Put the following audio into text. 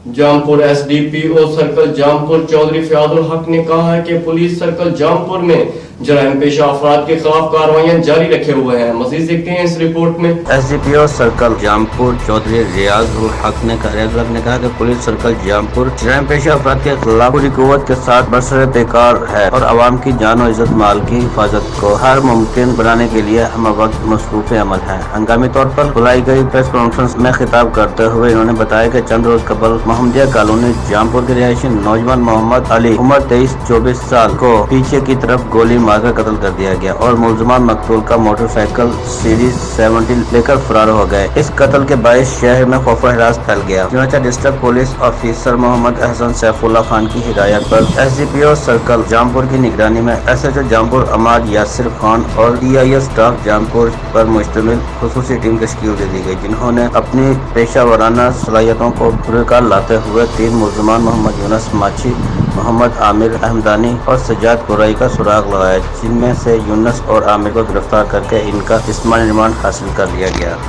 Jampur SDPO circle Jampur Chaudhary फयादुल हक ने कहा है कि पुलिस सर्कल जामपुर में जराइम पेशा अफराद के खिलाफ कार्रवाइयां जारी रखे हुए हैं। मजीद देखते हैं इस रिपोर्ट में। एसडीपीओ सर्कल जामपुर चौधरी रियाजुल हक ने कहा कि पुलिस सर्कल जामपुर जराइम पेशा अफराद के खिलाफ पूरी कुव्वत के साथ बरसरे बेकार है और आवाम की जान और इज्जत माल की हिफाजत को हर मुमकिन बनाने के लिए हम वक्त मसरूफ अमल है। हंगामी तौर पर बुलाई गई प्रेस कॉन्फ्रेंस में खिताब करते हुए इन्होंने बताया कि चंद रोज कबल मोहम्मदिया कॉलोनी जामपुर के रिहायशी नौजवान मोहम्मद अली उम्र 23-24 साल को पीछे की तरफ गोली मारकर कत्ल कर दिया गया और मुलजमान मकतूल का मोटरसाइकिल सीरीज 70 लेकर फरार हो गए। इस कत्ल के बायस शहर में खौफ व हिरास फैल गया। चुनांचे district police officer Mohammad Ahsan Saifullah Khan की हिदायत पर एसडीपीओ सर्कल जामपुर की निगरानी में एसएचओ जामपुर अमाद यासिर खान और डीआईएस स्टाफ जामपुर पर मुश्तमिल खुसूसी टीम तश्कील दे दी गई, जिन्होंने अपनी पेशा वाराना सलाहियतों को पुरकार लाते हुए 3 मुलजमान मोहम्मद यूनुस माची, मोहम्मद आमिर अहमदानी और सजाद कुरैशी का सुराग लगाया, जिनमें से यूनुस और आमिर को गिरफ्तार करके इनका जिस्मानी रिमांड हासिल कर लिया गया।